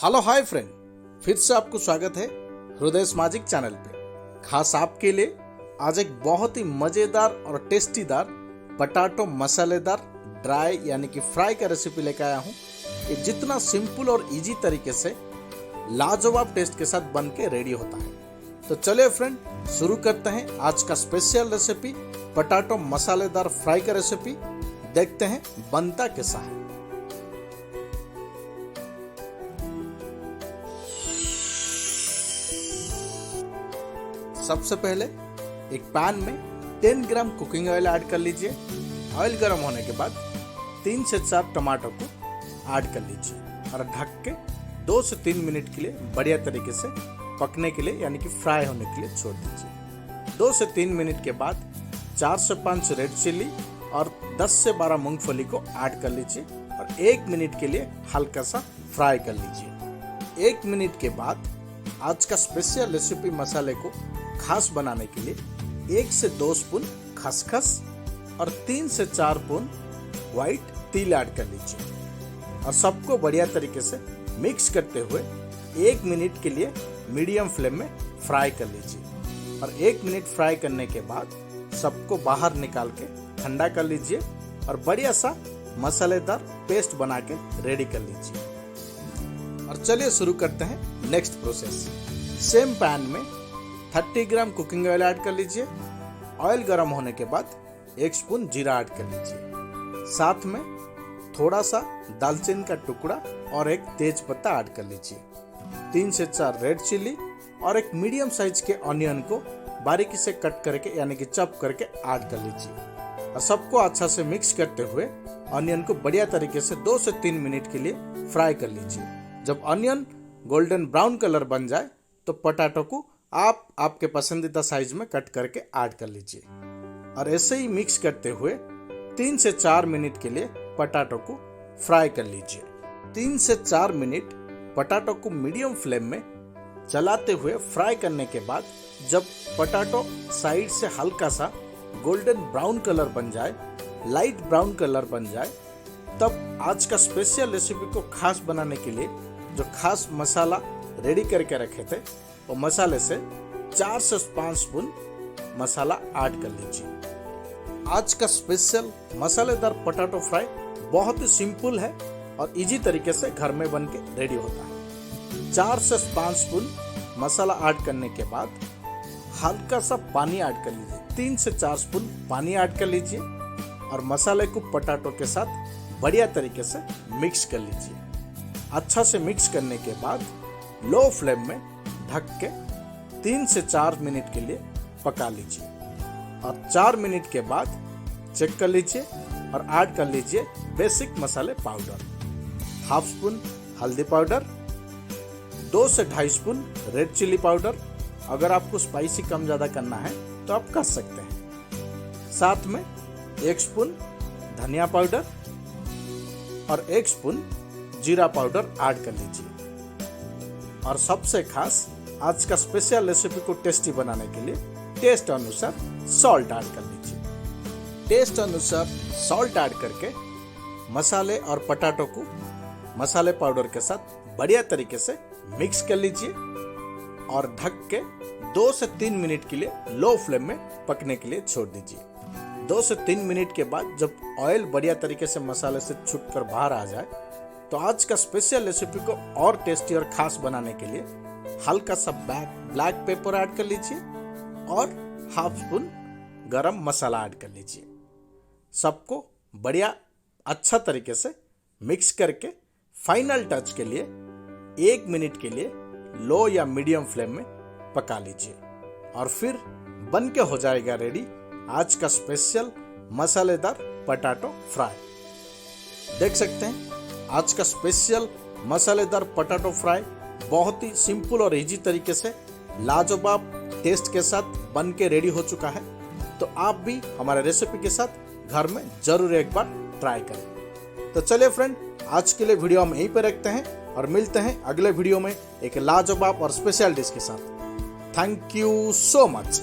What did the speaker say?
Hello hi friend, फिर से आपको स्वागत है हृदय मैजिक चैनल पे। खास आपके लिए आज एक बहुत ही मजेदार और टेस्टीदार पटाटो मसालेदार ड्राई यानी कि फ्राई का रेसिपी लेकर आया हूँ। ये जितना सिंपल और इजी तरीके से लाजवाब टेस्ट के साथ बन के रेडी होता है। तो चलिए फ्रेंड, शुरू करते हैं आज का स्पेशल रेसिपी पटाटो मसालेदार फ्राई का रेसिपी। देखते हैं बनता कैसा है। सबसे पहले एक पैन में 10 ग्राम कुकिंग ऑयल ऐड कर लीजिए। ऑयल गर्म होने के बाद 3 से 4 टमाटर को ऐड कर लीजिए और ढक के 2 से 3 मिनट के लिए बढ़िया तरीके से पकने के लिए यानी कि फ्राई होने के लिए छोड़ दीजिए। 2 से 3 मिनट के बाद 4 से 5 रेड चिल्ली और 10 से 12 मूंगफली को ऐड कर लीजिए और 1 मिनट के लिए हल्का सा फ्राई कर लीजिए। 1 मिनट के बाद आज का स्पेशल रेसिपी मसाले को खास बनाने के लिए 1 से 2 स्पून खसखस और 3 से 4 स्पून व्हाइट तिल ऐड कर लीजिए और सबको बढ़िया तरीके से मिक्स करते हुए 1 मिनट के लिए मीडियम फ्लेम में फ्राई कर लीजिए और 1 मिनट फ्राई करने के बाद सबको बाहर निकाल के ठंडा कर लीजिए और बढ़िया सा मसालेदार पेस्ट बना के रेडी कर लीजिए। और चलिए शुरू करते हैं नेक्स्ट प्रोसेस। सेम पैन में 30 ग्राम कुकिंग ऑयल ऐड कर लीजिए। ऑयल गर्म होने के बाद 1 स्पून जीरा ऐड कर लीजिए। साथ में थोड़ा सा दालचीनी का टुकड़ा और एक तेज पत्ता ऐड कर लीजिए। 3 से 4 रेड चिल्ली और एक मीडियम साइज के ऑनियन को बारीकी से कट करके यानी कि चॉप करके ऐड कर लीजिए और सबको अच्छा से मिक्स करते हुए ऑनियन को बढ़िया तरीके से 2 से 3 मिनट के लिए फ्राई कर लीजिए। जब ऑनियन गोल्डन ब्राउन कलर बन जाए तो पोटैटो को आप आपके पसंदीदा साइज में कट करके ऐड कर लीजिए और ऐसे ही मिक्स करते हुए 3 से 4 मिनट के लिए पोटैटो को फ्राई कर लीजिए। 3 से 4 मिनट पोटैटो को मीडियम फ्लेम में चलाते हुए फ्राई करने के बाद जब पोटैटो साइड से हल्का सा गोल्डन ब्राउन कलर बन जाए, लाइट ब्राउन कलर बन जाए, तब आज का स्पेशल रेसिपी को खास बनाने के लिए जो खास मसाला रेडी करके रखे थे वो मसाले से 4 से 5 स्पून मसाला ऐड कर लीजिए। आज का स्पेशल मसालेदार पोटैटो फ्राई बहुत ही सिंपल है और इजी तरीके से घर में बन के रेडी होता है। 4 से 5 स्पून मसाला ऐड करने के बाद हल्का सा पानी ऐड कर लीजिए। 3 से 4 स्पून पानी ऐड कर लीजिए और मसाले को पोटैटो के साथ बढ़िया तरीके से मिक्स कर लीजिए। अच्छा से मिक्स करने के बाद लो फ्लेम में ढक के 3 से 4 मिनट के लिए पका लीजिए और 4 मिनट के बाद चेक कर लीजिए और ऐड कर लीजिए बेसिक मसाले पाउडर। 1/2 स्पून हल्दी पाउडर, 2 से 2.5 स्पून रेड चिल्ली पाउडर। अगर आपको स्पाइसी कम ज़्यादा करना है तो आप कर सकते हैं। साथ में 1 स्पून धनिया पाउडर और 1 स्पून जीरा पाउडर ऐड कर लीजिए और सबसे खास आज का स्पेशल रेसिपी को टेस्टी बनाने के लिए टेस्ट अनुसार सॉल्ट ऐड कर लीजिए। टेस्ट अनुसार सॉल्ट ऐड करके मसाले और पोटैटो को मसाले पाउडर के साथ बढ़िया तरीके से मिक्स कर लीजिए और ढक के 2 से 3 मिनट के लिए लो फ्लेम में पकने के लिए छोड़ दीजिए। 2 से 3 मिनट के बाद जब ऑयल बढ़िया तरीके से मसाले से छूटकर बाहर आ जाए तो आज का स्पेशल रेसिपी को और टेस्टी और खास बनाने के लिए हल्का सा ब्लैक पेपर ऐड कर लीजिए और 1/2 स्पून गरम मसाला ऐड कर लीजिए। सबको बढ़िया अच्छा तरीके से मिक्स करके फाइनल टच के लिए 1 मिनट के लिए लो या मीडियम फ्लेम में पका लीजिए और फिर बन के हो जाएगा रेडी आज का स्पेशल मसालेदार पोटैटो फ्राई। देख सकते हैं आज का स्पेशल मसालेदार पोटैटो फ्राई बहुत ही सिंपल और इजी तरीके से लाजवाब टेस्ट के साथ बन के रेडी हो चुका है। तो आप भी हमारे रेसिपी के साथ घर में जरूर एक बार ट्राई करें। तो चलिए फ्रेंड, आज के लिए वीडियो हम यहीं पे रखते हैं और मिलते हैं अगले वीडियो में एक लाजवाब और स्पेशल डिश के साथ। Thank you so much.